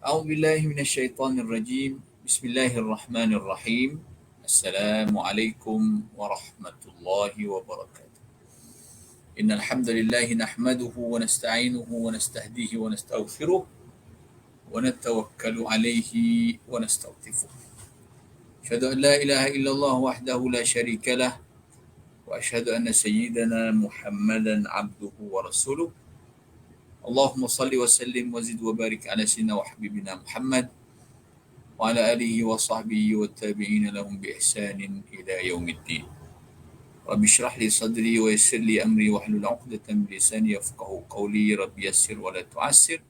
أعوذ بالله من الشيطان الرجيم. بسم الله الرحمن الرحيم. السلام عليكم ورحمة الله وبركاته. إن الحمد لله نحمده ونستعينه ونستهديه ونستغفره ونتوكل عليه ونستلطفه. أشهد أن لا إله إلا الله وحده لا شريك له، وأشهد أن سيدنا محمدا عبده ورسوله. اللهم صل وسلم وزد وبارك على سيدنا وحبيبنا محمد وعلى آله وصحبه والتابعين لهم بإحسان إلى يوم الدين. رب اشرح لي صدري ويسر لي أمري واحلل عقدة من لساني يفقهوا قولي. رب يسر ولا تعسر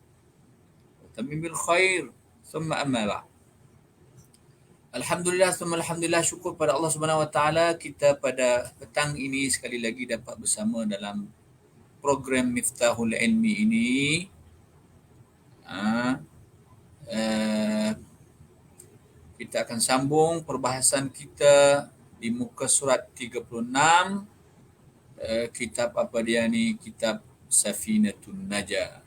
وتمم بالخير. ثم أما بعد. Alhamdulillah, alhamdulillah, syukur pada Allah Subhanahu Wa Taala, kita pada petang ini sekali lagi dapat bersama dalam program Miftahul Ilmi ini. Kita akan sambung perbahasan kita di muka surat 36, kitab apa dia ni, kitab Safinatun Najah.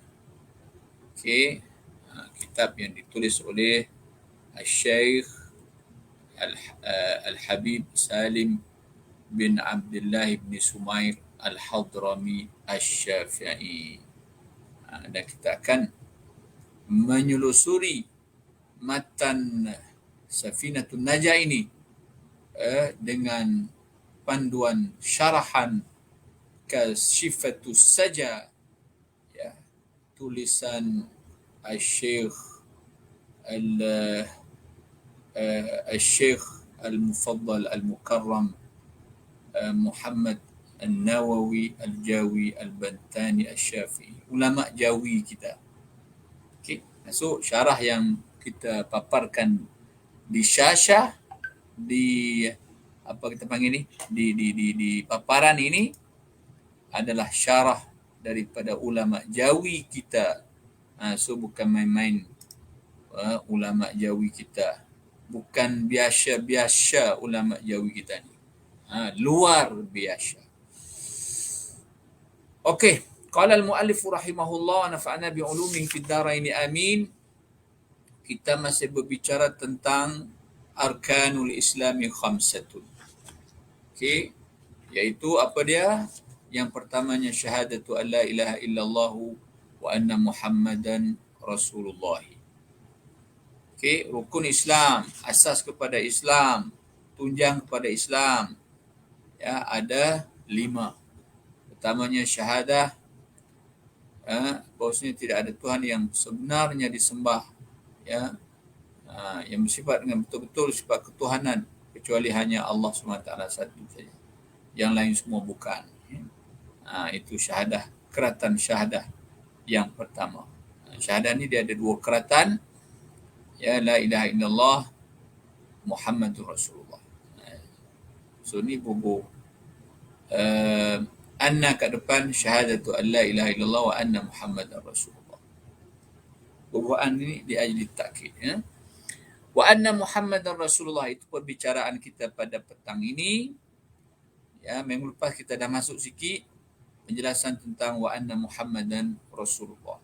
Okey, kitab yang ditulis oleh Al-Syeikh Al-Habib Salim bin Abdullah bin Sumair Al-Hadrami Al-Syafi'i. Dan kita akan menyelusuri matan Safinatun Najah ini dengan panduan syarahan Kasyifatus Saja, ya, tulisan Al-Syeikh Al-Syeikh Al-Mufaddal Al-Mukarram Muhammad Al-Nawawi Al-Jawi Al-Bantani Al-Syafi'i, ulama Jawi kita. Okey, so syarah yang kita paparkan di syashah, di apa kita panggil ni, di paparan ini adalah syarah daripada ulama Jawi kita. So bukan main-main ulama Jawi kita. Bukan biasa-biasa ulama Jawi kita ni. Luar biasa. Okey, qala al-muallif rahimahullah nafa'ana bi ulumihi fid dharain amin. Kita masih berbicara tentang arkanul islami khamsatun. Okey, iaitu apa dia? Yang pertamanya syahadatu an la ilaha illallah wa anna muhammadan rasulullah. Okey, rukun Islam, asas kepada Islam, tunjang kepada Islam, ya, ada 5. Pertamanya syahadah, bahawasanya tidak ada Tuhan yang sebenarnya disembah, ya, yang bersifat dengan betul-betul sifat ketuhanan kecuali hanya Allah SWT satu saja. Yang lain semua bukan. Itu syahadah, keratan syahadah yang pertama. Syahadah ni dia ada 2 keratan, ya, la ilaha illallah Muhammadur Rasulullah. So ni bubu anna kat depan syahadatu an la ilaha illallah wa anna Muhammadar Rasulullah. Bubu an ni di ajli takkid, ya. Wa anna Muhammadar Rasulullah, itu perbicaraan kita pada petang ini. Ya, minggu lepas kita dah masuk sikit penjelasan tentang wa anna Muhammadan Rasulullah.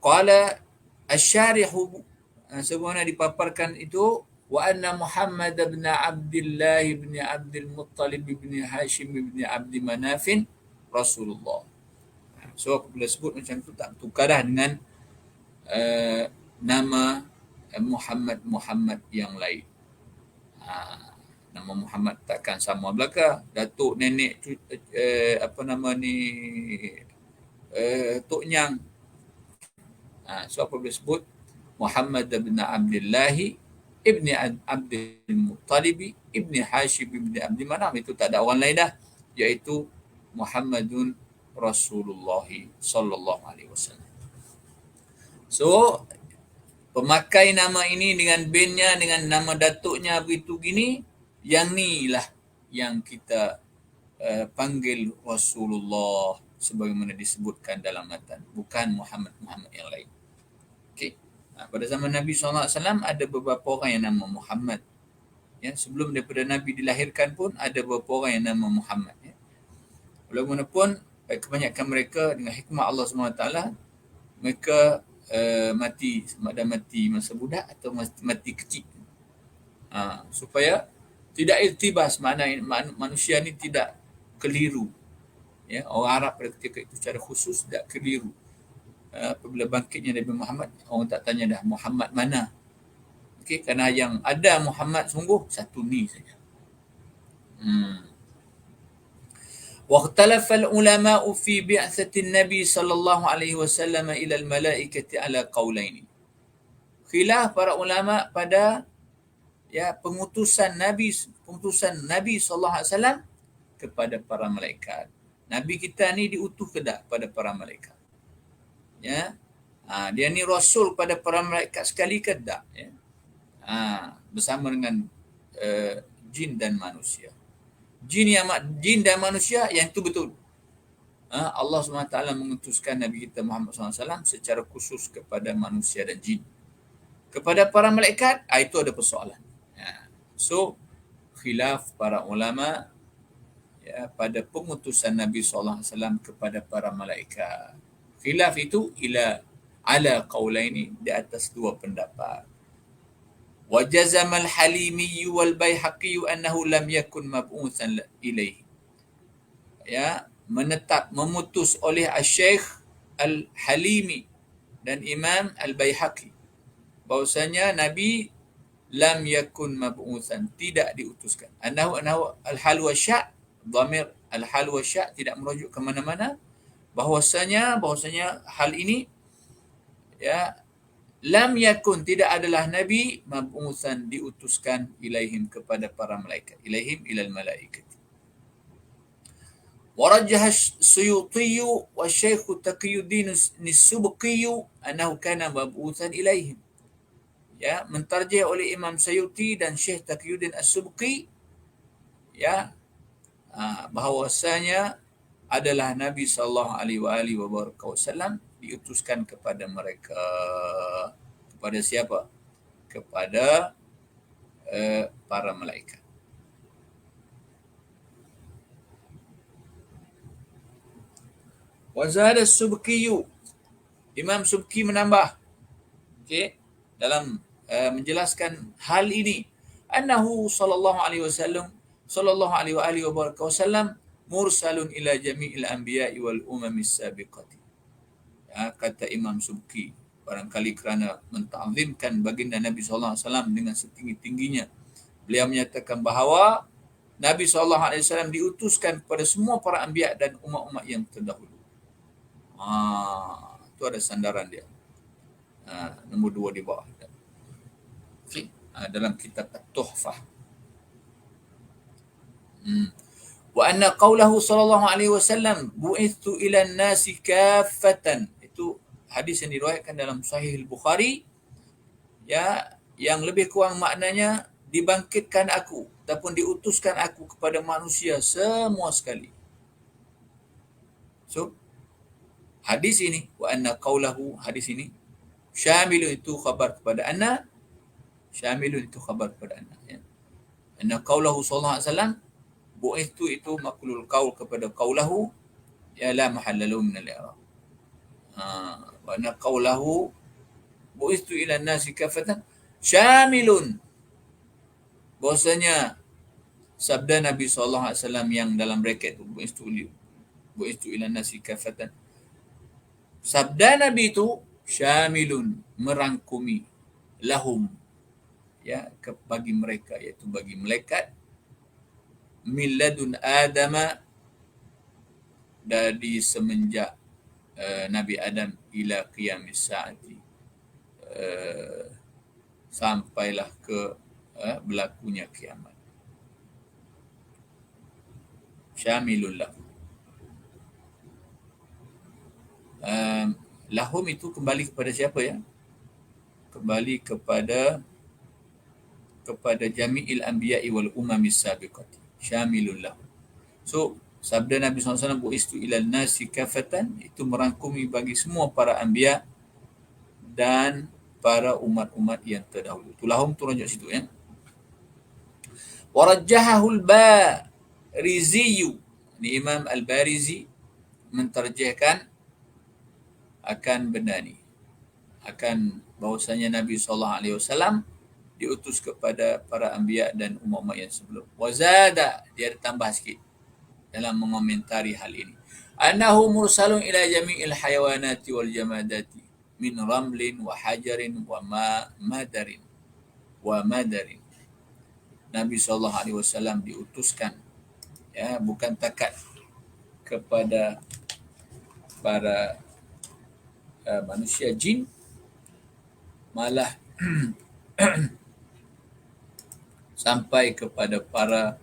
Qala asy-syarihu, sebagaimana dipaparkan itu, wa anna Muhammad bin Abdullah bin Abdul Muttalib bin Hashim bin Abdi Manafin Rasulullah. So apabila sebut macam tu, tak tukar dah dengan nama Muhammad yang lain. Nama Muhammad takkan sama belaka. Datuk nenek apa nama ni, Tok Nyang. So apabila sebut Muhammad bin Abdullah ibni Abdul Muttalib ibni Hashim ibni Abdi Manaf, itu tak ada orang lain dah, iaitu Muhammadun Rasulullah sallallahu alaihi wasallam. So pemakai nama ini dengan binnya, dengan nama datuknya begitu gini, yang ni lah yang kita panggil Rasulullah sebagaimana disebutkan dalam matan, bukan Muhammad yang lain. Okey. Pada zaman Nabi SAW ada beberapa orang yang nama Muhammad. Ya, sebelum daripada Nabi dilahirkan pun ada beberapa orang yang nama Muhammad. Ya. Walaupun kebanyakan mereka dengan hikmah Allah SWT, mereka mati masa budak atau mati kecil. Supaya tidak iltibas, manusia ni tidak keliru. Ya, orang Arab pada ketika itu secara khusus tidak keliru. Apabila bangkitnya Nabi Muhammad, orang tak tanya dah Muhammad mana. Okey, kerana yang ada Muhammad sungguh satu ni saja. واختلف العلماء في بعثة النبي صلى الله عليه وسلم إلى الملائكة على قولين. Khilaf para ulama pada pengutusan Nabi sallallahu alaihi wasallam kepada para malaikat. Nabi kita ni diutus ke tak pada para malaikat? Ya. Dia ni rasul pada para malaikat sekali ke tak? Ya. Bersama dengan jin dan manusia. Jin dan manusia yang itu betul. Allah SWT mengutuskan Nabi kita Muhammad SAW secara khusus kepada manusia dan jin. Kepada para malaikat, itu ada persoalan. So, khilaf para ulama pada pengutusan Nabi SAW kepada para malaikat. Khilaf itu ala qaulaini, di atas dua pendapat. وجزم الحليمي والبيهقي أنه لم يكن مبعوثا إليه. Memutus oleh Syekh Al-Halimi dan Imam Al-Baihaqi bahwasanya Nabi lam yakun mab'utsan, tidak diutuskan. Annahu al-hal wa sya', dhamir al-hal wa sya' tidak merujuk ke mana-mana, bahwasanya hal ini lam yakun, tidak adalah Nabi mab'utsan, diutuskan ilaihim kepada para malaikat, ilaihim ilal malaikat. Warajjah Suyuti wa Syekh Taqiyuddin As-Subki annahu kana mab'utsan ilaihim. Mentarjih oleh Imam Suyuti dan Syekh Taqiyuddin As-Subki bahawasanya adalah Nabi sallallahu alaihi wasallam diutuskan kepada mereka. Kepada siapa? Kepada para malaikat. Wa zada Subki, Imam Subki menambah dalam menjelaskan hal ini, annahu sallallahu alaihi wasallam mursalun ila jami'il anbiya'i wal umamis sabiqati. Kata Imam Subki, barangkali kerana menta'zimkan baginda Nabi sallallahu alaihi wasallam dengan setinggi-tingginya, beliau menyatakan bahawa Nabi sallallahu alaihi wasallam diutuskan kepada semua para anbiya dan umat-umat yang terdahulu. Itu ada sandaran dia. Nombor 2 di bawah. Dalam kitab At-Tuhfah. Wa anna qawlahu sallallahu alaihi wasallam bu'ithu ila an-nasi kaffatan. Itu hadis yang diriwayatkan dalam Sahih Al-Bukhari, yang lebih kurang maknanya dibangkitkan aku ataupun diutuskan aku kepada manusia semua sekali. So, hadis ini, wa anna qawlahu, hadis ini syamilun, itu khabar kepada anna, syamilun itu khabar kepada anna. Anna qawlahu sallallahu alaihi wasallam, bu'ithu itu maqlul qaul kepada qawlahu, la mahalla lahu min al-i'rab. Wa anna qawlahu bu'ithu ila an-nasi kafatan syamilun, bahwasanya sabda Nabi sallallahu alaihi wasallam yang dalam braket tu bu'ithu ila an-nasi kafatan, sabda Nabi itu syamilun, merangkumi, lahum, bagi mereka, iaitu bagi malaikat, min ladun Adama, dari semenjak Nabi Adam, ila qiyamis saati, sampailah ke berlakunya kiamat. Syamilun lahum. Lahum itu kembali kepada siapa ya? Kembali kepada jami'il anbiya'i wal umamis sabiqati. Syamilun lahum. So, sabda Nabi SAW, bu'istu ilal nasi kafatan, itu merangkumi bagi semua para anbiya dan para umat-umat yang terdahulu. Tu lahum tu rujuk situ ya. Warajjahahul Bariziyu, ini Imam Al-Barizi mentarjihkan akan benda ni. akan bahwasanya Nabi SAW diutus kepada para anbiya dan umat-umat yang sebelum. Wazada, dia ada tambah sikit dalam mengomentari hal ini. Annahu mursalun ila jami'il hayawanati wal jamadati min ramlin wa hajarin wa madarin wa madarin. Nabi SAW diutuskan, ya, bukan takat kepada para manusia jin, malah sampai kepada para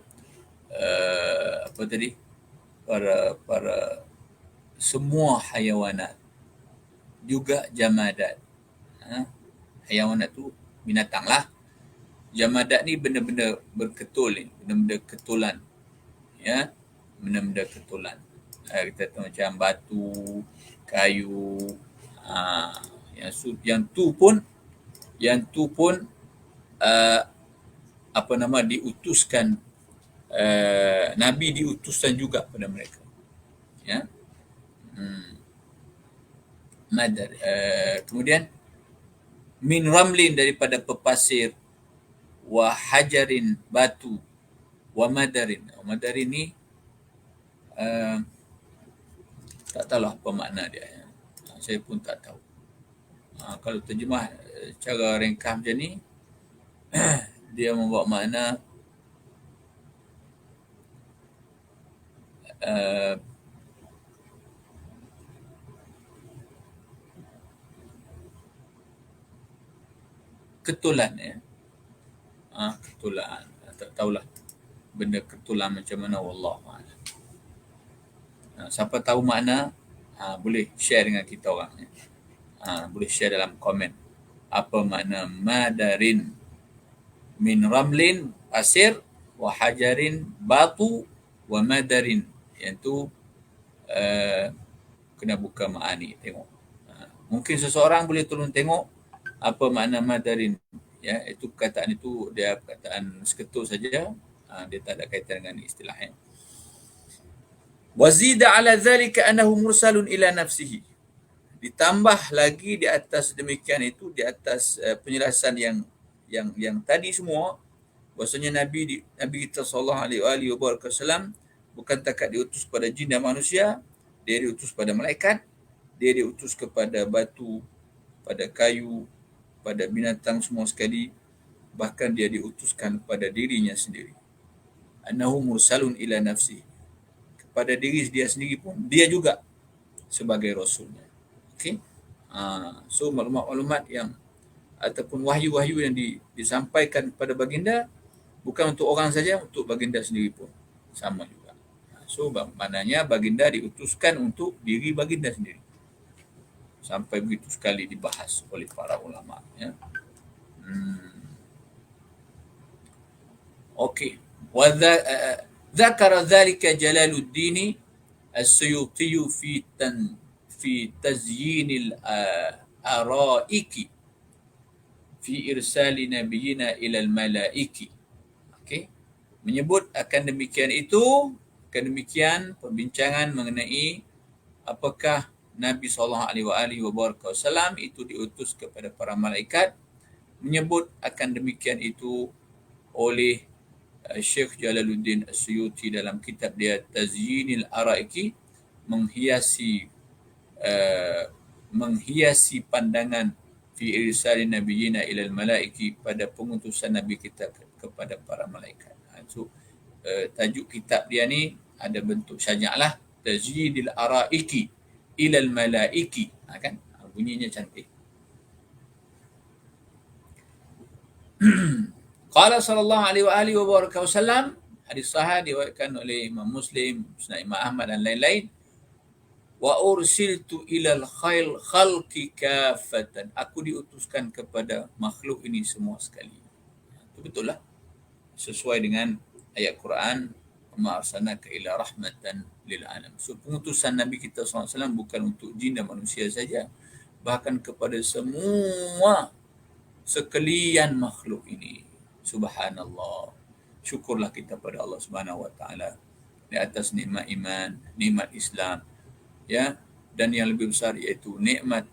para semua hayawanat, juga jamadat. Hayawanat tu binatang lah. Jamadat ni benda-benda berketul ni, benda-benda ketulan, ya, benda-benda ketulan. Kita tahu macam batu, kayu, yang tu pun diutuskan, Nabi diutuskan juga pada mereka, ya. Madar, kemudian min ramlin, daripada pepasir, wa hajarin, batu, wa madarin. Madarin ni tak tahulah apa makna dia, ya. Saya pun tak tahu. Kalau terjemah cara ringkas macam ni, dia membawa makna ketulan, ya. Ketulan, tak tahulah benda ketulan macam mana, wallahu a'lam. Siapa tahu makna, boleh share dengan kita orang, ya. Boleh share dalam komen apa makna madarin, min ramlin, pasir, wa hajarin, batu, wa madarin. Yang tu kena buka ma'ani, tengok. Mungkin seseorang boleh tolong tengok apa makna madarin, ya. Itu perkataan itu dia perkataan seketul saja, dia tak ada kaitan dengan istilahnya. Wazida ala dhalika annahu mursalun ila nafsihi. Ditambah lagi di atas demikian itu, di atas penjelasan yang tadi semua, bahwasanya Nabi kita sallallahu alaihi wasallam bukan takat diutus pada jin dan manusia, dia diutus pada malaikat, dia diutus kepada batu, pada kayu, pada binatang semua sekali, bahkan dia diutuskan kepada dirinya sendiri. Annahu mursalun ila nafsi, kepada diri dia sendiri pun dia juga sebagai rasulnya. Okey. So maklumat-maklumat yang ataupun wahyu-wahyu yang disampaikan kepada baginda bukan untuk orang saja, untuk baginda sendiri pun sama juga. So maknanya baginda diutuskan untuk diri baginda sendiri. Sampai begitu sekali dibahas oleh para ulama, ya. Okey. Wa dzakara dzalika Jalaluddin As-Suyuti fi tazyinil araiki fi irsali nabiyina ilal malaiki. Okey. Menyebut akan demikian perbincangan mengenai apakah Nabi SAW itu diutus kepada para malaikat. Menyebut akan demikian itu oleh Syekh Jalaluddin As-Suyuti dalam kitab dia Tazyinil Araiki, menghiasi pandangan fi irsali nabiyina ilal malaiki, pada pengutusan Nabi kita kepada para malaikat. So tajuk kitab dia ni ada bentuk syajak lah, Tazyinil Araiki ilal malaiki, kan? Bunyinya cantik. Qala sallallahu alaihi wasallam, hadis sahih diriwayatkan oleh Imam Muslim, Musnad Imam Ahmad dan lain-lain. Wa ursiltu ilal khalqi kaffatan, aku diutuskan kepada makhluk ini semua sekali. Itu betul lah, sesuai dengan ayat Quran, ma arsalnaka illa rahmatan lil alamin. So pengutusan Nabi kita SAW bukan untuk jin dan manusia saja, bahkan kepada semua sekalian makhluk ini. Subhanallah. Syukurlah kita pada Allah Subhanahu wa taala di atas nikmat iman, nikmat Islam, ya, dan yang lebih besar iaitu nikmat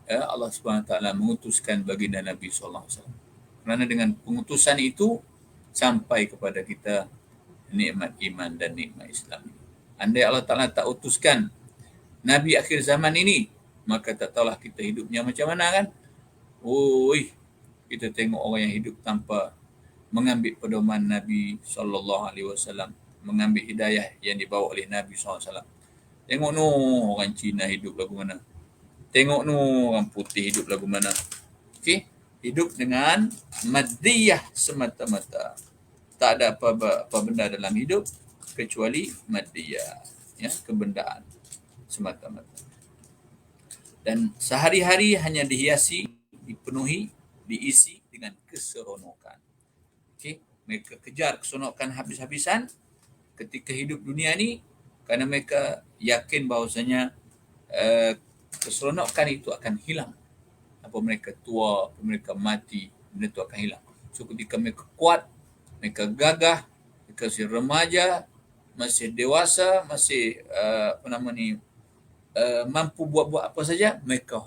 Allah Subhanahu Wa Taala mengutuskan baginda Nabi sallallahu alaihi wasallam. Kerana dengan pengutusan itu sampai kepada kita nikmat iman dan nikmat Islam. Andai Allah Taala tak utuskan Nabi akhir zaman ini, maka tak tahulah kita hidupnya macam mana kan? Oi, kita tengok orang yang hidup tanpa mengambil pedoman Nabi sallallahu alaihi wasallam, mengambil hidayah yang dibawa oleh Nabi sallallahu alaihi wasallam. Tengok no orang Cina hidup lagu mana. Tengok no orang putih hidup lagu mana. Okey, hidup dengan madiyah semata-mata. Tak ada apa benda dalam hidup kecuali madiyah, ya, kebendaan semata-mata. Dan sehari-hari hanya dihiasi, dipenuhi, diisi dengan keseronokan. Okey, mereka kejar keseronokan habis-habisan ketika hidup dunia ni kerana mereka yakin bahawasanya keseronokan itu akan hilang. Apa mereka tua, apa mereka mati, benda itu akan hilang. So ketika mereka kuat, mereka gagah, mereka masih remaja, masih dewasa, masih mampu buat-buat apa saja, mereka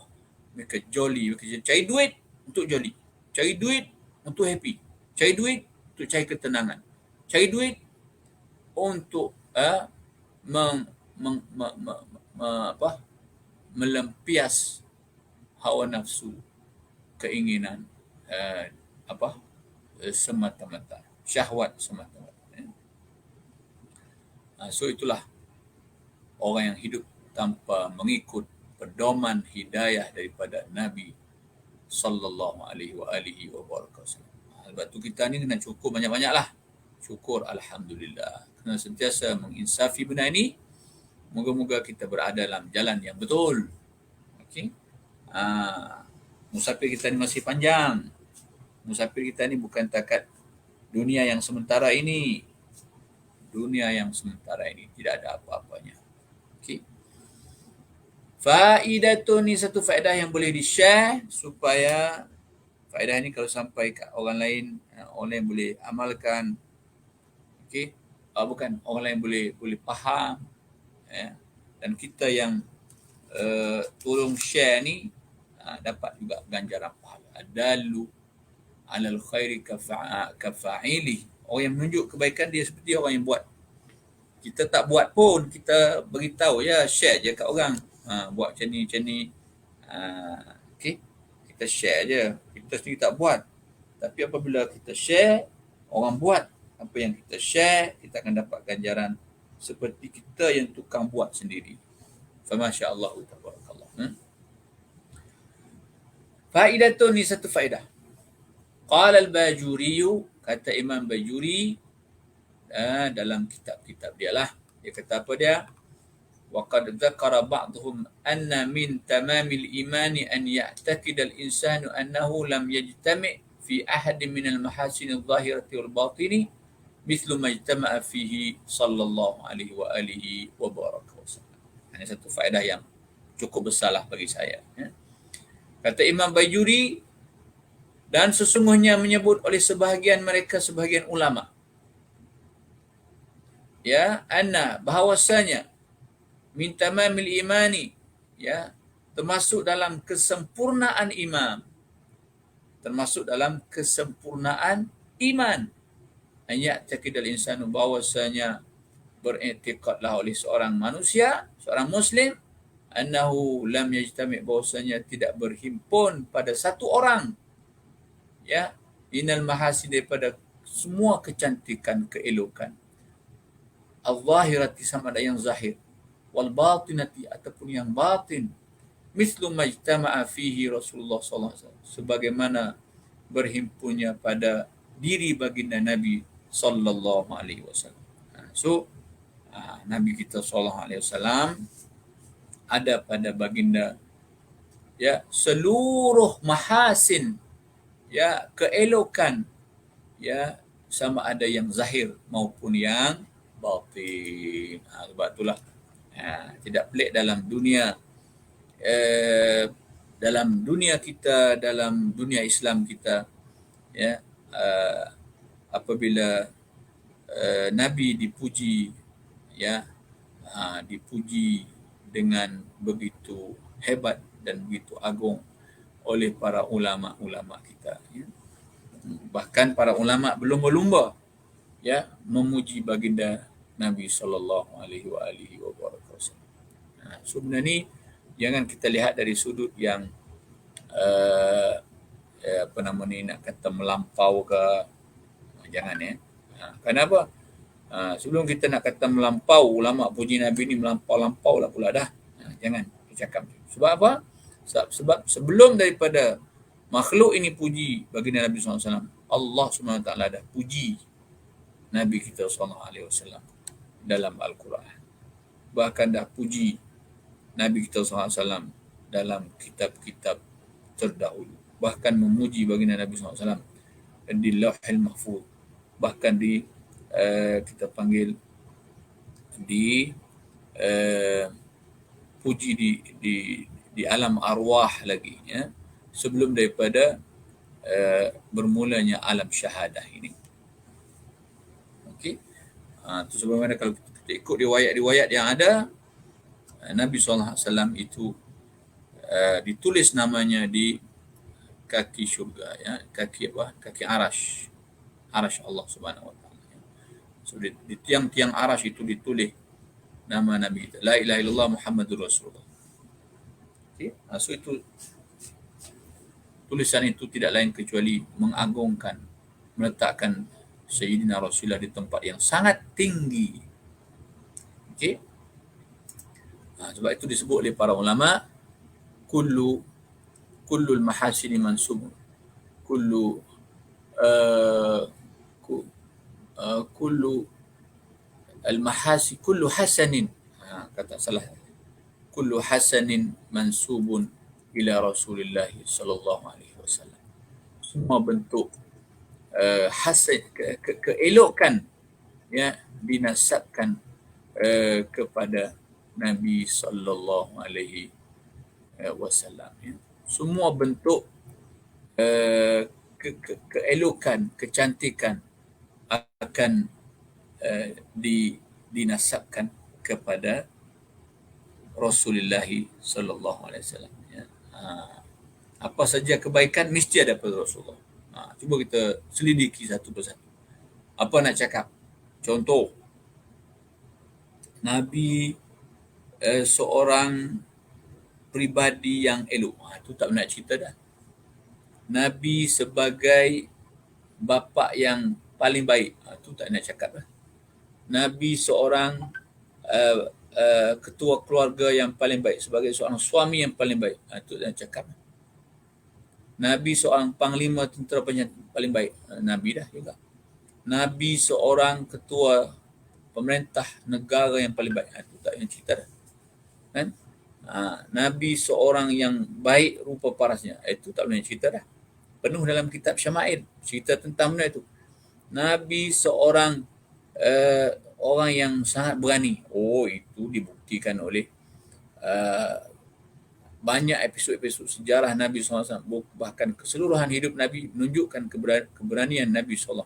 jolly, mereka cari duit untuk jolly, cari duit untuk happy, cari duit untuk cari ketenangan, cari duit untuk melampias hawa nafsu, keinginan semata-mata, syahwat semata-mata. So itulah orang yang hidup tanpa mengikut pedoman hidayah daripada Nabi sallallahu alaihi wa barakatuh. Sebab tu kita ni kena cukup banyak-banyaklah. Syukur alhamdulillah. Kena sentiasa menginsafi benda ini. Moga-moga kita berada dalam jalan yang betul. Okey. Musafir kita ni masih panjang. Musafir kita ni bukan takat dunia yang sementara ini. Dunia yang sementara ini tidak ada apa-apanya. Okey. Faedah ni satu faedah yang boleh di-share supaya faedah ni kalau sampai ke orang lain boleh amalkan. Okey. Orang lain boleh faham, ya. Dan kita yang tolong share ni dapat juga ganjaran pahala. Adalu alal khairi kafa'ili. Orang yang menunjuk kebaikan dia seperti orang yang buat. Kita tak buat pun, kita beritahu ya, share je kat orang. Buat macam ni. Okey. Kita share je. Kita sendiri tak buat. Tapi apabila kita share, orang buat apa yang kita share, kita akan dapat ganjaran seperti kita yang tukang buat sendiri. Fa masya-Allah tabarakallah. Faedah ni satu faedah. Qala al-Bajuri, kata Imam Bajuri dalam kitab-kitab dia lah. Dia kata apa dia? Wa qad dzakara ba'dhum anna min tamamil imani an ya'taqida al-insanu annahu lam yajtami' fi ahadin min al-mahasin adh-dhahirati wal batini mithlu ma ijtama'a fihi sallallahu alaihi wa alihi wa baraka wasallam. Ini satu faedah yang cukup besarlah bagi saya, ya. Kata Imam Bajuri, dan sesungguhnya menyebut oleh sebahagian ulama, ya, anna bahawasanya min tamamil imani, ya, termasuk dalam kesempurnaan iman, ayat takidal insanu, bahawasanya beriktikadlah oleh seorang manusia, seorang muslim, annahu lam yajtami', bahawasanya tidak berhimpun pada satu orang, ya, inal mahasin, daripada semua kecantikan, keelokan, al-zahirati, sama ada yang zahir, wal batinati, ataupun yang batin, mislu majtama'a fihi Rasulullah sallallahu alaihi wasallam, sebagaimana berhimpunnya pada diri baginda Nabi sallallahu alaihi wasallam. So Nabi kita sallallahu alaihi wasallam ada pada baginda, ya, seluruh mahasin, ya, keelokan, ya, sama ada yang zahir maupun yang batin. Sebab itulah tidak pelik dalam dunia kita, dalam dunia Islam kita, ya, apabila Nabi dipuji, ya, dipuji dengan begitu hebat dan begitu agung, oleh para ulama-ulama kita, ya. Bahkan para ulama belum berlumba, ya, memuji baginda Nabi sallallahu alaihi wasallam. Sebenarnya ni jangan kita lihat dari sudut yang uh, apa nama ni, nak kata melampau ke, jangan, ya. Kenapa? Sebelum kita nak kata melampau, ulama puji Nabi ni melampau-lampau lah pula dah. Jangan kita cakap. Sebab apa? Sebab sebelum daripada makhluk ini puji baginda Nabi SAW, Allah SWT dah puji Nabi kita SAW dalam Al-Quran. Bahkan dah puji Nabi kita SAW dalam kitab-kitab terdahulu. Bahkan memuji baginda Nabi SAW di Lauhul Mahfuz. Bahkan di kita panggil di puji di alam arwah lagi, ya, sebelum daripada bermulanya alam syahadah ini. Okey. Itu sebagaimana kalau kita ikut riwayat-riwayat yang ada, Nabi SAW itu ditulis namanya di kaki syurga, ya, kaki apa? Kaki arash Allah Subhanahu wa taala. So di tiang-tiang arash itu ditulis nama Nabi kita, la ilaha illallah Muhammadur Rasulullah. Okay? So itu tulisan itu tidak lain kecuali mengagungkan, meletakkan Sayyidina Rasulullah di tempat yang sangat tinggi. Okay? Sebab itu disebut oleh para ulama, kullul mahasini mansub, kullu al-mahasi, kullu hasanin, kata salah, kullu hasanin mansubun ila Rasulillah sallallahu alaihi wasallam. Semua bentuk hasan, keelokan, ya, dinasabkan kepada Nabi sallallahu alaihi wasallam, ya. Semua bentuk keelokan, kecantikan akan dinasabkan kepada Rasulullah sallallahu alaihi wasallam, ya. Apa saja kebaikan mesti ada pada Rasulullah. Cuba kita selidiki satu persatu. Apa nak cakap? Contoh, Nabi seorang pribadi yang elok. Itu tak nak cerita dah. Nabi sebagai bapa yang paling baik. Itu tak nak cakap dah. Nabi seorang ketua keluarga yang paling baik, sebagai seorang suami yang paling baik. Itu tak nak cakap. Nabi seorang panglima tentera paling baik. Nabi dah juga. Nabi seorang ketua pemerintah negara yang paling baik. Itu tak yang cerita dah. Kan? Nabi seorang yang baik rupa parasnya. Itu tak boleh cerita dah. Penuh dalam kitab Syama'il cerita tentang benda itu. Nabi seorang orang yang sangat berani. Itu dibuktikan oleh banyak episod-episod sejarah Nabi SAW. Bahkan keseluruhan hidup Nabi menunjukkan keberanian Nabi SAW.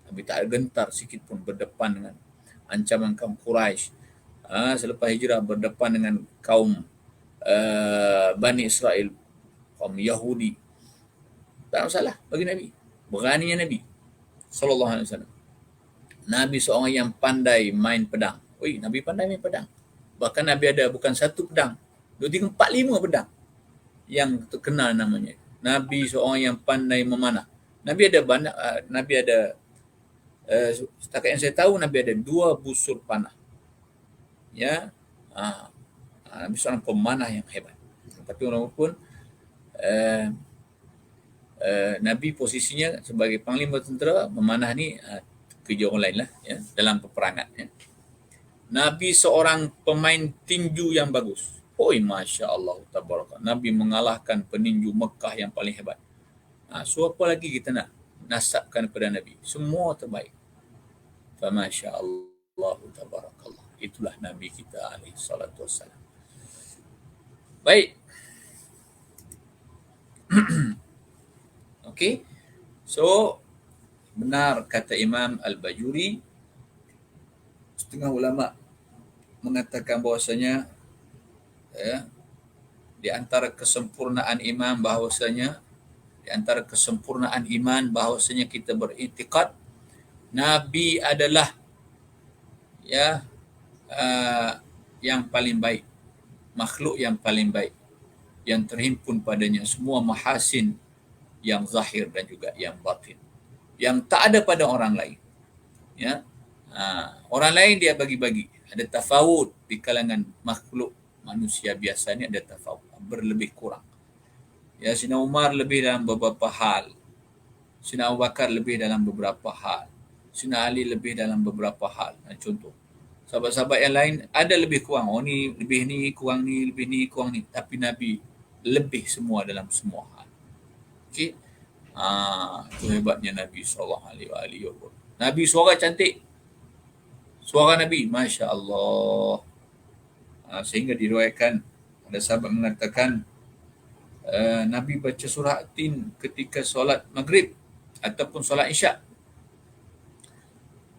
Nabi tak gentar sikit pun berdepan dengan ancaman kaum Quraisy. Selepas hijrah berdepan dengan kaum Bani Israel, kaum Yahudi. Tak masalah bagi Nabi. Beraninya Nabi sallallahu alaihi wasallam. Nabi seorang yang pandai main pedang. Nabi pandai main pedang. Bahkan Nabi ada bukan satu pedang, 2, 3, 4, 5 pedang yang terkenal namanya. Nabi seorang yang pandai memanah. Nabi ada banyak, Nabi ada setakat yang saya tahu, Nabi ada 2 busur panah. Ya, Nabi seorang pemanah yang hebat. Tapi walaupun Nabi posisinya sebagai panglima tentera, memanah ni kerja orang lain lah, ya, dalam peperangan, ya. Nabi seorang pemain tinju yang bagus. Masya Allah, tabarakallah. Nabi mengalahkan peninju Mekah yang paling hebat. So apa lagi kita nak nasabkan kepada Nabi? Semua terbaik. Fa masya Allah, tabarakallah. Itulah Nabi kita alaihi salatu wassalam. Baik. Okey. So benar kata Imam Al-Bajuri, setengah ulama mengatakan bahawasanya, ya, di antara kesempurnaan iman bahawasanya kita beriktikad Nabi adalah ya yang paling baik, makhluk yang paling baik, yang terhimpun padanya semua mahasin yang zahir dan juga yang batin, yang tak ada pada orang lain. Ya, orang lain dia bagi-bagi, ada tafawud di kalangan makhluk manusia biasa ni, ada tafawud berlebih kurang. Ya, Sina Umar lebih dalam beberapa hal, Sina Abu Bakar lebih dalam beberapa hal, Sina Ali lebih dalam beberapa hal. Contoh, sahabat-sahabat yang lain ada lebih kurang. Oh ni lebih ni, kurang ni, lebih ni, kurang ni. Tapi Nabi lebih semua dalam semua hal. Okey. Itu hebatnya Nabi SAW. Nabi suara cantik. Suara Nabi, Masya Allah. Sehingga diriwayatkan, ada sahabat mengatakan, Nabi baca surah At-Tin ketika solat maghrib ataupun solat isyak.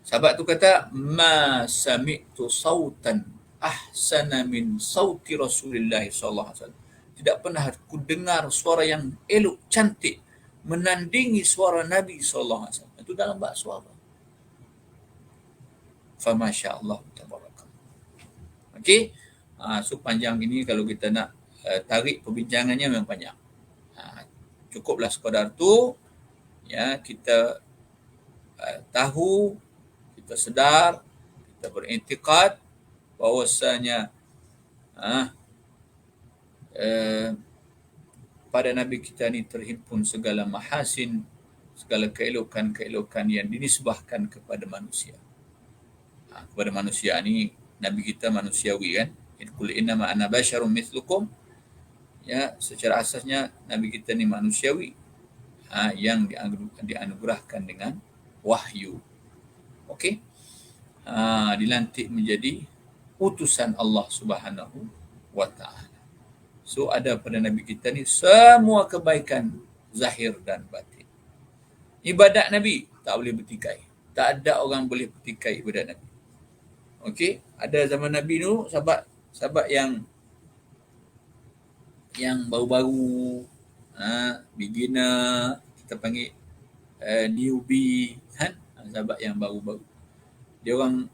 Sahabat tu kata, ma sami'tu sautan ahsana min sauti Rasulullah sallallahu alaihi wasallam. Tidak pernah aku dengar suara yang elok, cantik, menandingi suara Nabi sallallahu alaihi wasallam. Itu dalam bahasa apa? Fa masya-Allah tabarakallah. Okey. So panjang ini kalau kita nak tarik perbincangannya memang panjang. Cukuplah sekadar tu, ya, kita tahu, kita sedar, kita beriktikad bahawasanya pada Nabi kita ni terhimpun segala mahasin, segala keelokan-keelokan yang dinisbahkan kepada manusia. Kepada manusia ni, Nabi kita manusiawi kan. Qul innama ana basyarum mithlukum. Ya, secara asasnya Nabi kita ni manusiawi, yang dianugerahkan dengan wahyu. Okey. Dilantik menjadi utusan Allah Subhanahu wa taala. So ada pada Nabi kita ni semua kebaikan zahir dan batin. Ibadat Nabi tak boleh bertikai. Tak ada orang boleh bertikai ibadat Nabi. Okey, ada zaman Nabi tu sahabat yang baru-baru, beginner, kita panggil newbie kan, sahabat yang baru-baru. Dia orang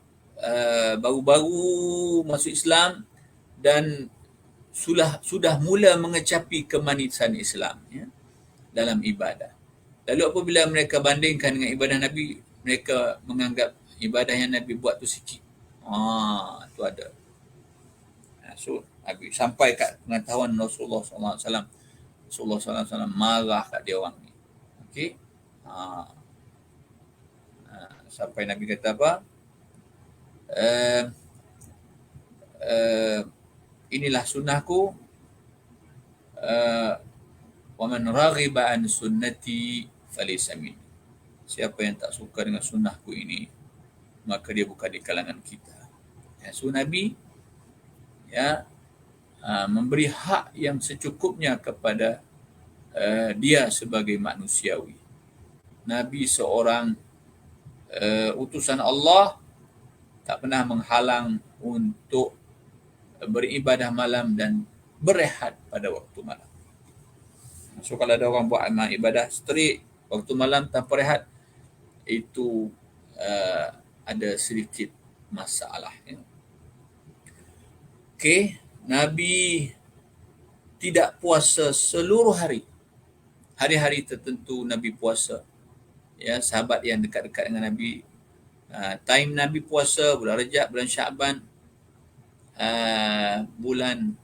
baru-baru masuk Islam dan sudah mula mengecapi kemanisan Islam, ya, dalam ibadah. Lalu apabila mereka bandingkan dengan ibadah Nabi, mereka menganggap ibadah yang Nabi buat tu sikit. Tu ada. So Nabi sampai kat pengetahuan Rasulullah SAW. Rasulullah SAW marah kat dia orang ni. Okey. Sampai Nabi kata apa? Inilah sunnahku. Wa man raghiba an sunnati falaysa minni. Siapa yang tak suka dengan sunnahku ini, maka dia bukan di kalangan kita. So Nabi, ya, memberi hak yang secukupnya kepada dia sebagai manusiawi. Nabi seorang utusan Allah, tak pernah menghalang untuk beribadah malam dan berehat pada waktu malam. So kalau ada orang buat ibadah straight waktu malam tanpa rehat, itu ada sedikit masalah, ya. Okey, Nabi tidak puasa seluruh hari. Hari-hari tertentu Nabi puasa. Ya, sahabat yang dekat-dekat dengan Nabi, time Nabi puasa bulan Rajab, bulan Syaban, bulan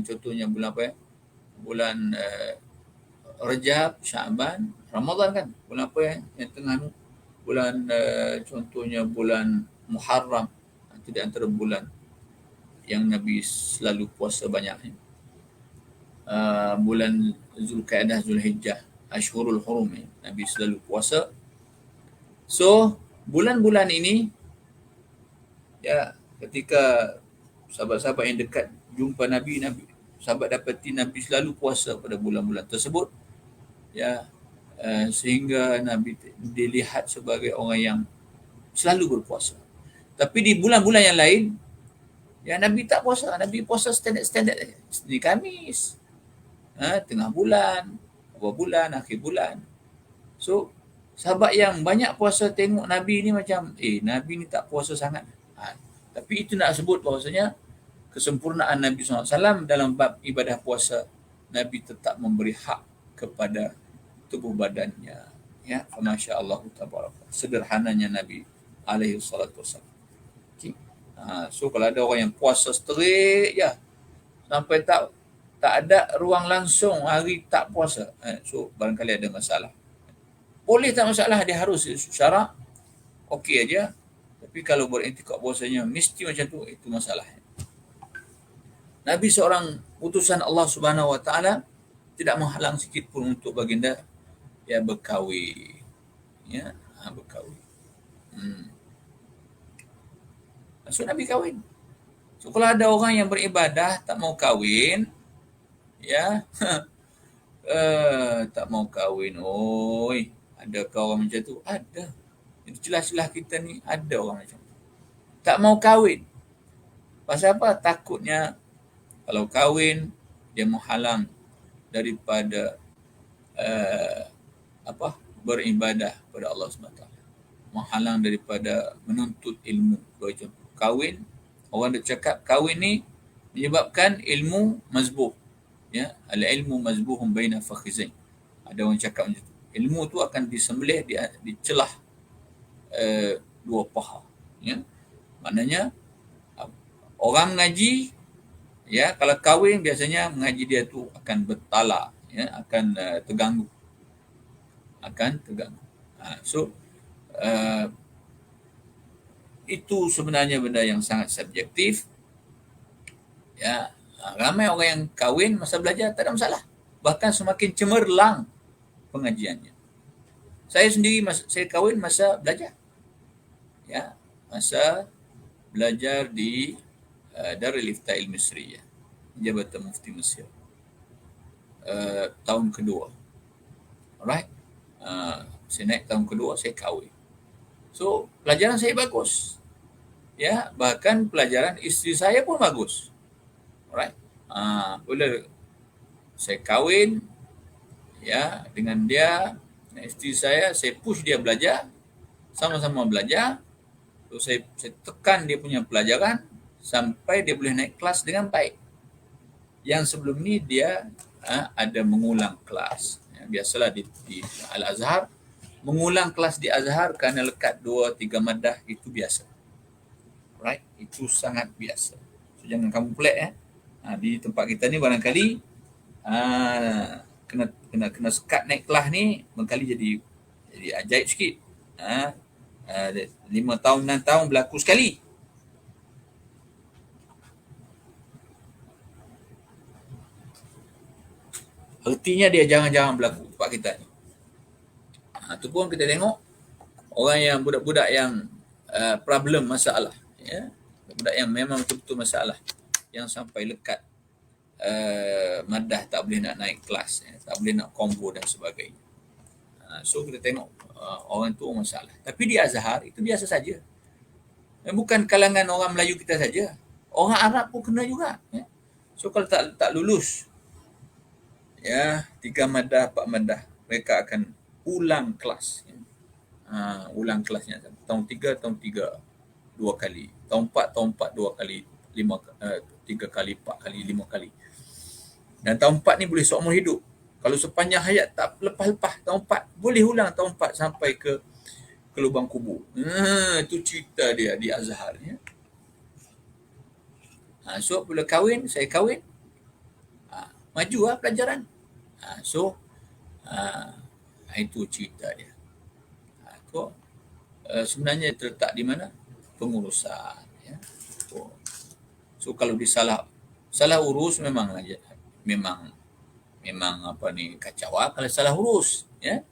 contohnya bulan apa ya? Bulan Rajab, Syaban, Ramadan kan? Bulan apa ya? Yang tengah tu bulan contohnya bulan Muharram. Itu di antara bulan yang Nabi selalu puasa banyak. Bulan Zulkaidah, Zulhijjah, Ashhurul Hurum, Nabi selalu puasa. So bulan-bulan ini, ya, ketika sahabat-sahabat yang dekat jumpa Nabi, sahabat dapati Nabi selalu puasa pada bulan-bulan tersebut, ya, sehingga Nabi dilihat sebagai orang yang selalu berpuasa. Tapi di bulan-bulan yang lain, Ya Nabi tak puasa, Nabi puasa standard saja. Senin Khamis, tengah bulan, awal bulan, akhir bulan. So sahabat yang banyak puasa tengok Nabi ni macam Nabi ni tak puasa sangat. Tapi itu nak sebut bahawasanya kesempurnaan Nabi SAW dalam bab ibadah puasa. Nabi tetap memberi hak kepada tubuh badannya. Ya, Masya Allah, sederhananya Nabi alaihi salatu wassalam. Okay. So kalau ada orang yang puasa straight je sampai tak ada ruang langsung hari tak puasa, so barangkali ada masalah. Boleh tak masalah, dia harus syarak okey aja. Tapi kalau beriktikad puasanya mesti macam tu, itu masalah. Nabi seorang utusan Allah Subhanahu Wa Taala, tidak menghalang sikit pun untuk baginda ya berkahwin. Ya, berkahwin. So Nabi kahwin. So kalau ada orang yang beribadah tak mau kahwin, ya, tak mau kahwin, oi, adakah orang macam tu? Ada. Jadi celah-celah kita ni ada orang macam tu. Tak mau kahwin. Pasal apa? Takutnya kalau kahwin dia menghalang daripada beribadah pada Allah SWT. Menghalang daripada menuntut ilmu. Macam kahwin, orang dah cakap kahwin ni menyebabkan ilmu mazbuh. Ya, al-ilmu mazbuhun baina fakhizain. Ada orang cakap macam tu. Ilmu tu akan disembelih di celah dua paha. Ya. Maknanya orang mengaji, ya, kalau kahwin biasanya mengaji dia tu akan bertalak, ya, akan terganggu. So itu sebenarnya benda yang sangat subjektif. Ya, ramai orang yang kahwin masa belajar tak ada masalah. Bahkan semakin cemerlang pengajiannya. Saya sendiri saya kahwin masa belajar. Ya, masa belajar di Darul Ifta'il Misriyah, Jabatan Mufti Mesir. Tahun kedua. Alright. Saya naik tahun kedua, saya kahwin. So, pelajaran saya bagus. Ya, bahkan pelajaran isteri saya pun bagus. Alright. Bila saya kahwin, ya, dengan dia, isteri saya push dia belajar, sama-sama belajar. So, saya tekan dia punya pelajaran sampai dia boleh naik kelas dengan baik. Yang sebelum ni dia ada mengulang kelas. Ya, biasalah di Al-Azhar, mengulang kelas di Azhar kerana lekat 2-3 madah itu biasa. Right? Itu sangat biasa. So, jangan kamu pelik di tempat kita ni barangkali kena sekat naik kelas ni barangkali jadi ajaib sikit. 5 tahun 6 tahun berlaku sekali. Artinya dia jangan-jangan berlaku tempat kita ni. Itu pun kita tengok orang yang budak-budak yang problem masalah, ya, budak yang memang betul-betul masalah, yang sampai lekat madah tak boleh nak naik kelas, ya, tak boleh nak combo dan sebagainya. So kita tengok orang tu masalah. Tapi di Azhar itu biasa saja. Bukan kalangan orang Melayu kita saja, orang Arab pun kena juga. Ya. So kalau tak lulus, ya, 3 madah 4 madah, mereka akan ulang kelas. Ya. Ulang kelasnya. Tahun 3 2 kali. Tahun 4 2 kali. 3 kali, 4 kali, 5 kali. Dan tahun 4 ni boleh seumur hidup. Kalau sepanjang hayat tak lepas-lepas, tahun 4 boleh ulang tahun 4 sampai ke lubang kubur. Itu cerita dia di Azhar. Ya. So bila saya kahwin, majulah pelajaran. So itu cerita dia. Sebenarnya terletak di mana? Pengurusan. Ya. So kalau salah urus memang kacau kalau salah urus, ya.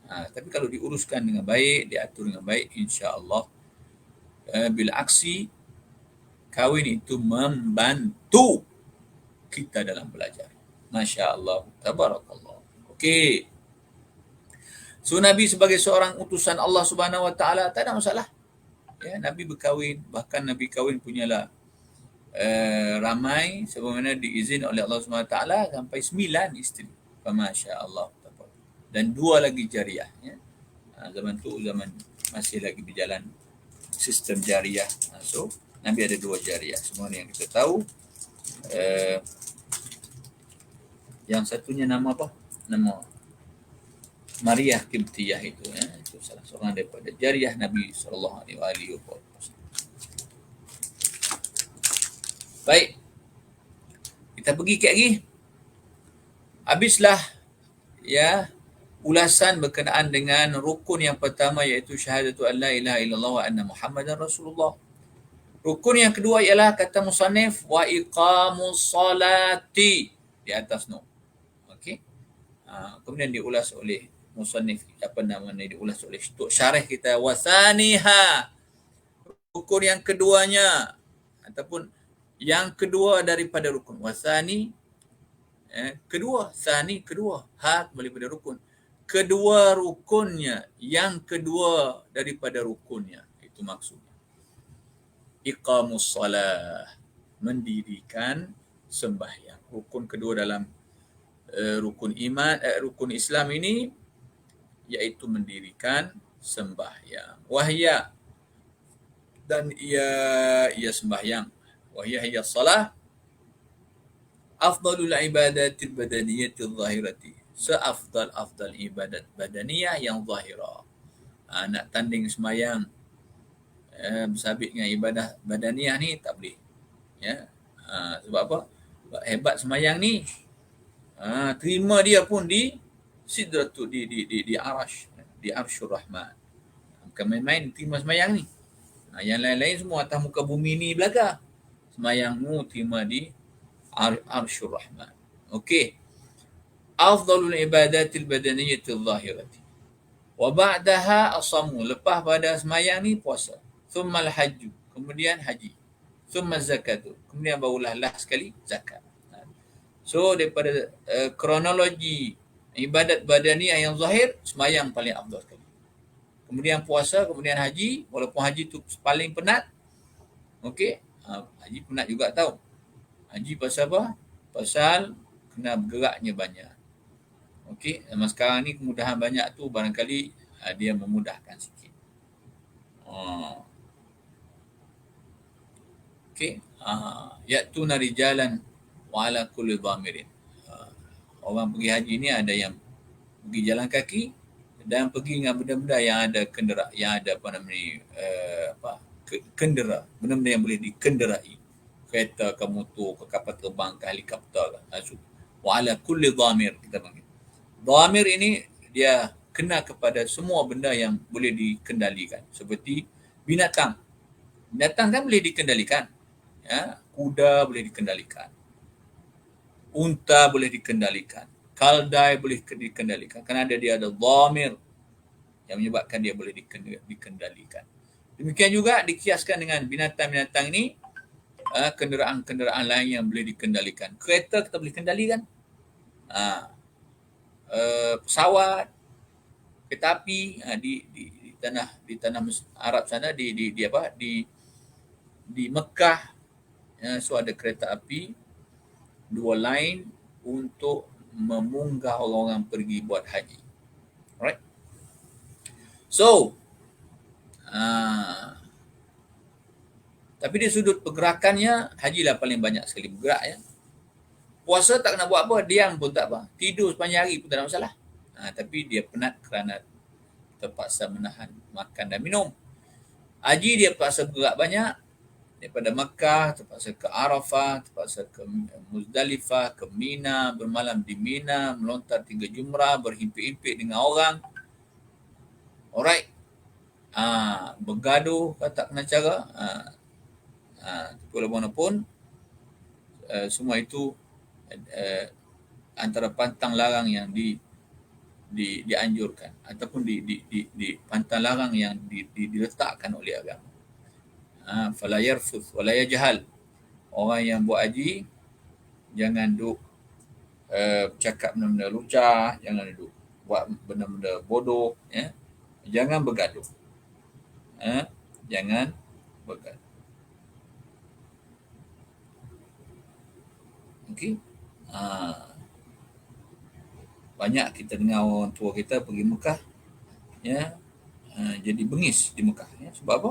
Tapi kalau diuruskan dengan baik, diatur dengan baik, insya-Allah bil aksi kahwin itu membantu kita dalam belajar. Masya-Allah, tabarakallah. Okey. So Nabi sebagai seorang utusan Allah Subhanahu Wa Taala tak ada masalah. Ya, Nabi berkahwin, bahkan Nabi kahwin punyalah ramai sebagaimana diizin oleh Allah SWT sampai 9 isteri. Masya Allah. Dan 2 lagi jariah. Ya. Zaman tu zaman masih lagi berjalan sistem jariah. So Nabi ada 2 jariah. Semua yang kita tahu. Yang satunya nama apa? Nama Maria Qibtiyah itu. Ya. Itu salah seorang daripada jariah Nabi SAW. Baik. Kita pergi ke lagi. Habislah ya ulasan berkenaan dengan rukun yang pertama iaitu syahadatu an la ilaha illallah wa anna Muhammadan Rasulullah. Rukun yang kedua ialah kata musannif wa iqamus salati di atas no. Okey. Kemudian diulas oleh musannif diulas oleh syarah kita wasaniha. Rukun yang keduanya ataupun yang kedua daripada rukun. Wasani kedua, sani kedua, ha kembali pada rukun. Kedua rukunnya, yang kedua daripada rukunnya, itu maksudnya. Iqamus salah, mendirikan sembahyang. Rukun kedua dalam rukun iman, rukun Islam ini iaitu mendirikan sembahyang. Wahya, dan ia sembahyang. Wahya hiya salah afdalul ibadatil badaniyatil zahirati. Seafdal ibadat badaniyah yang zahirah. Nak tanding semayang bersabit dengan ibadah badaniyah ni tak boleh. Ya. Sebab apa? Sebab hebat semayang ni. Terima dia pun di sidratu di arash, di arsyur rahman. Bukan main-main terima semayang ni. Yang lain-lain semua atas muka bumi ni belaka. Semayangmu terima di arsyur rahman. Okey. Afdalul ibadatil badaniyatil zahirati. Wa ba'daha asamu. Lepas pada semayang ni puasa. Thummal hajju. Kemudian haji. Thumma zakatu. Kemudian barulah sekali zakat. So daripada kronologi ibadat badaniyah yang zahir, semayang paling afdal sekali. Kemudian puasa, kemudian haji. Walaupun haji tu paling penat. Okey. Haji penat juga tahu. Haji pasal apa? Pasal kena bergeraknya banyak. Okey, zaman sekarang ni kemudahan banyak tu barangkali dia memudahkan sikit. Okey, ya'tuna rijalan wa ala kulli dhamirin. Orang pergi haji ni ada yang pergi jalan kaki dan pergi dengan benda-benda yang ada kendera, benda-benda yang boleh dikenderai. Kereta ke motor ke kapal terbang ke helikopter ke. Wa ala kulli dhamir kita panggil. Dhamir ini dia kena kepada semua benda yang boleh dikendalikan. Seperti binatang. Binatang kan boleh dikendalikan. Ya, kuda boleh dikendalikan. Unta boleh dikendalikan. Kaldai boleh dikendalikan. Kerana dia ada dhamir yang menyebabkan dia boleh dikendalikan. Demikian juga dikiaskan dengan binatang-binatang ini, kenderaan-kenderaan lain yang boleh dikendalikan. Kereta kita boleh kendalikan. Pesawat, kereta api di tanah Arab sana di Mekah, so ada kereta api 2 line untuk memunggah orang-orang pergi buat haji. Alright. So tapi di sudut pergerakannya hajilah paling banyak sekali bergerak ya. Puasa tak kena buat apa, diam pun tak apa. Tidur sepanjang hari pun tak ada masalah. Tapi dia penat kerana terpaksa menahan makan dan minum. Haji dia terpaksa bergerak banyak. Daripada Makkah, terpaksa ke Arafah, terpaksa ke Muzdalifah, ke Mina, bermalam di Mina, melontar 3 jumrah, berhimpit-himpit dengan orang. Alright. Bergaduh, tak kena cara. Walaupun semua itu antara pantang larang yang dianjurkan ataupun di pantang larang yang diletakkan oleh agama. Fala yarfuth wala yajhal. Orang yang buat haji jangan duk cakap benda-benda lucah, jangan duk buat benda-benda bodoh, ya. Jangan bergaduh. Jangan bergaduh. Okey. Banyak kita dengar orang tua kita pergi Mekah, ya, jadi bengis di Mekah, ya. Sebab apa?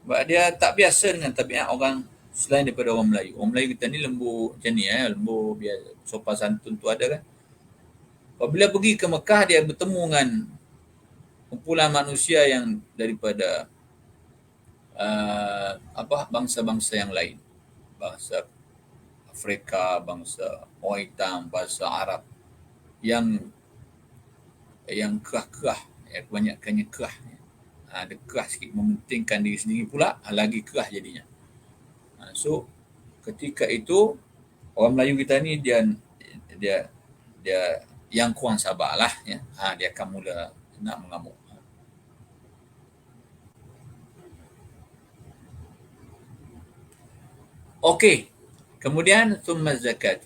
Sebab dia tak biasa dengan tabiat orang selain daripada orang Melayu. Orang Melayu kita ni lembut macam ni, lembut, biasa, sopan santun tu ada kan. Apabila pergi ke Mekah, dia bertemu dengan kumpulan manusia yang daripada bangsa-bangsa yang lain. Bangsa Afrika, bangsa orang hitam, bangsa Arab yang kerah-kerah, kebanyakannya kerah. Ada kerah sikit, mementingkan diri sendiri pula, lagi kerah jadinya. So ketika itu orang Melayu kita ni dia yang kurang sabarlah, ya. Dia akan mula nak mengamuk. Okey. Kemudian thumma zakat.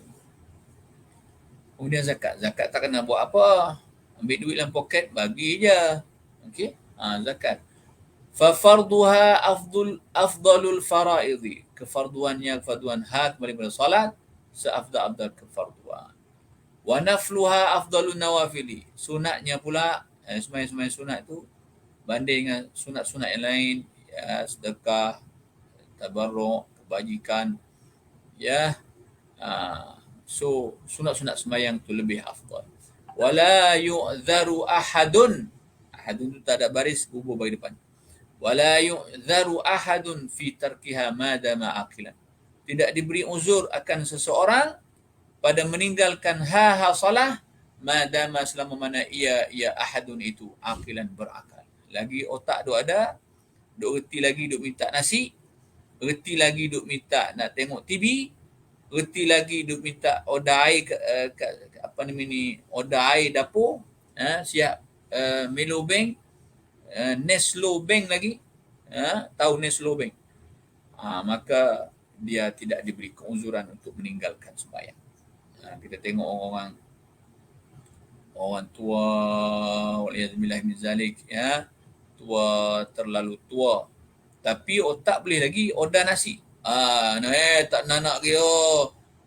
Kemudian zakat. Zakat tak kena buat apa. Ambil duit dalam poket, bagi je. Okey. Zakat. Fa farduha afdalul faraidhi. Kefarduannya kefarduan kembali pada solat, seafdal-afdal kefarduan. Wa nafluha afdalun nawafili. Sunatnya pula, sembahyang-sembahyang sunat tu banding dengan sunat-sunat yang lain, ya, sedekah, tabarruk, kebajikan, ya. So sunat-sunat sembahyang tu lebih afdal. Wala yu'dharu ahadun. Ahadun tu tak ada baris, kubur bagi depan. Wala yu'dharu ahadun fi tarkiha madama aqilan. Tidak diberi uzur akan seseorang pada meninggalkan salah madama selama mana ia ahadun itu aqilan, berakal. Lagi otak duk ada, duk reti lagi duk minta nasi, reti lagi duk minta nak tengok TV, reti lagi duk minta order air order air dapur, siap Milo Bank, Neslo Bank lagi, tahu Neslo Bank. Maka dia tidak diberi keuzuran untuk meninggalkan sembahyang. Kita tengok orang tua, waliyadzubillah min zalik, ya, tua, terlalu tua, tapi otak boleh lagi order nasi. Tak nak lagi,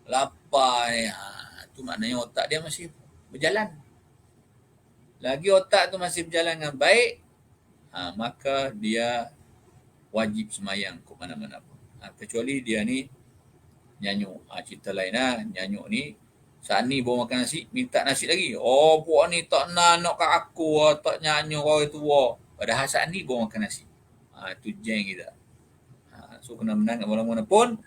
lapar ni. Tu maknanya otak dia masih berjalan. Lagi otak tu masih berjalan dengan baik, maka dia wajib semayang ke mana-mana pun. Kecuali dia ni nyanyuk. Cerita lain nyanyuk ni saat ni bawa makan nasi, minta nasi lagi. Buat ni tak nak kat aku, tak nyanyuk orang tua. Padahal saat ni bawa makan nasi. Itu jeng kita. So kena menang kat mana-mana pun.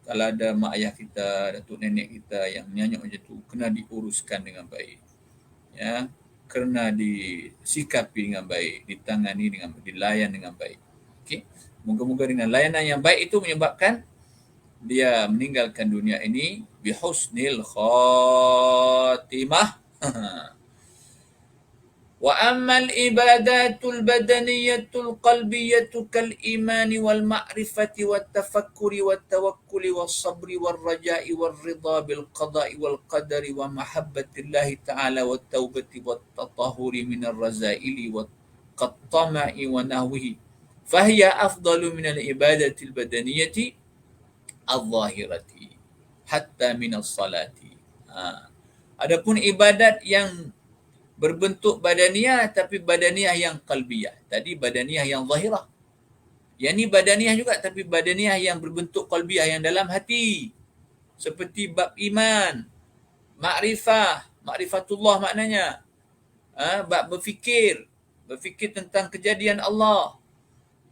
Kalau ada mak ayah kita, datuk nenek kita yang nyanyuk macam tu, kena diuruskan dengan baik. Ya, kena disikapi dengan baik, ditangani dilayan dengan baik. Okey. Moga-moga dengan layanan yang baik itu menyebabkan dia meninggalkan dunia ini bihusnil khatimah. وأما العبادات البدنية القلبية كالإيمان والمعرفة والتفكر والتوكل والصبر والرجاء والرضا بالقضاء والقدر ومحبة الله تعالى والتوبة والتطهر من الرذائل والطمع ونحوه فهي أفضل من العبادة البدنية الظاهرة حتى من الصلاة. Adapun ibadat yang berbentuk badaniah tapi badaniah yang qalbiyah. Tadi badaniah yang zahirah. Yang ni badaniah juga tapi badaniah yang berbentuk qalbiyah, yang dalam hati. Seperti bab iman, ma'rifatullah maknanya. Bab berfikir tentang kejadian Allah.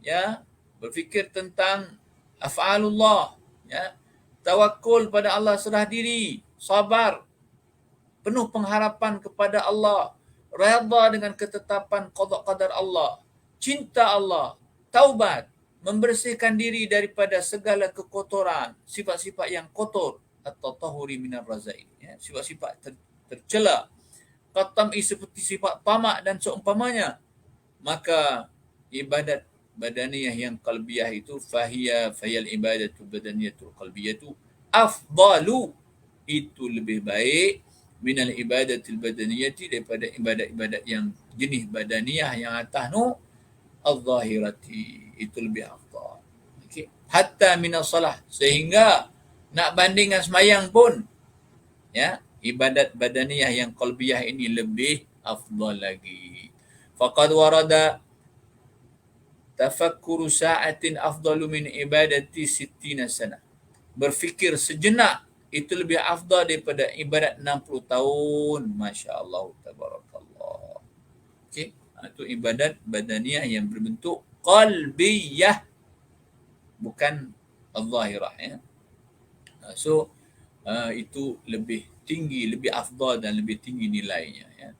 Ya, berfikir tentang af'alullah, ya. Tawakkul pada Allah, serah diri, sabar, penuh pengharapan kepada Allah, redha dengan ketetapan qada qadar Allah, cinta Allah, taubat, membersihkan diri daripada segala kekotoran, sifat-sifat yang kotor, at-tatahuri minar razail, ya, sifat-sifat tercela, qatam'i seperti sifat tamak dan seumpamanya. Maka ibadat badaniyah yang qalbiyah itu fahiyal ibadatu badaniyatul qalbiyatu afdalu, itu lebih baik minal ibadatil badaniyati, daripada ibadat-ibadat yang jenis badaniyah yang atas nu al-zahirati, itu lebih afdal. Okey, hatta minas salah, sehingga Nak bandingkan semayang pun, ya, ibadat badaniyah yang qalbiyah ini lebih afdal lagi. Faqad warada tafakkuru sa'atin afdalu min ibadati sittina sana. Berfikir sejenak itu lebih afdal daripada ibadat 60 tahun. Masya Allah, tabarakallah. Okey, itu ibadat badaniyah yang berbentuk qalbiyah, bukan al-zahirah, ya. So itu lebih tinggi, lebih afdal dan lebih tinggi nilainya, ya.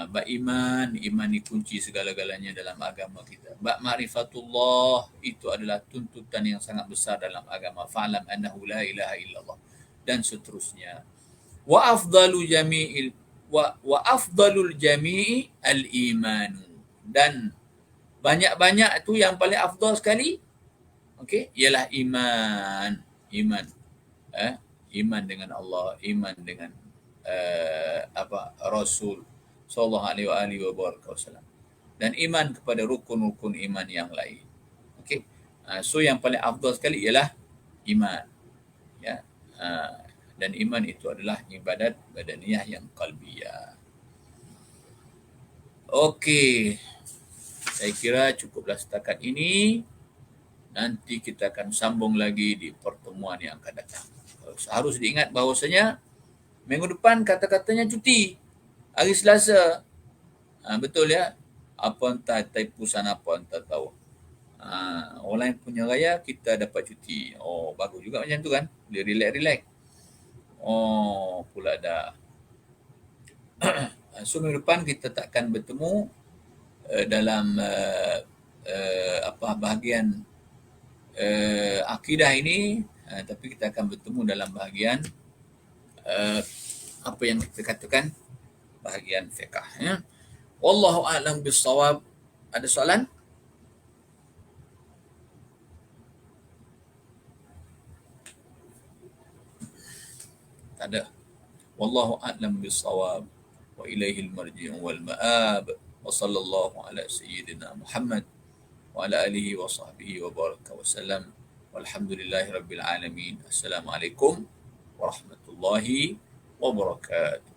Beriman, iman ni kunci segala-galanya dalam agama kita. Bab ma'rifatullah itu adalah tuntutan yang sangat besar dalam agama. Fa'lam annahu la ilaha illallah dan seterusnya. Wa afdalu jami'il wa afdalul jami'i al-iman, dan banyak-banyak tu yang paling afdal sekali, okey, ialah iman. Iman. Iman dengan Allah, iman dengan Rasul sallallahu alaihi wasallam, dan iman kepada rukun-rukun iman yang lain. Okey. So yang paling afdal sekali ialah iman, ya. Dan iman itu adalah ibadat badaniyah yang qalbiyah. Okey. Saya kira cukuplah setakat ini. Nanti kita akan sambung lagi di pertemuan yang akan datang. Harus diingat bahawasanya minggu depan kata-katanya cuti. Hari Selasa. Betul, ya. Apa entah taipusan apa entah tahu. Orang lain punya raya, kita dapat cuti. Oh, bagus juga macam tu kan. Boleh relax-relax. Oh, pula dah. So minggu depan kita takkan bertemu dalam bahagian akidah ini, tapi kita akan bertemu dalam bahagian apa yang kita katakan bahagian fiqh, ya. Wallahu a'lam bissawab. Ada soalan? Tak ada. Wallahu a'lam bissawab wa ilaihil marji'u wal ma'ab. Wa sallallahu ala sayyidina Muhammad wa ala alihi wa sahbihi wa baraka wa sallam. Walhamdulillahi rabbil alamin. Assalamualaikum warahmatullahi wabarakatuh.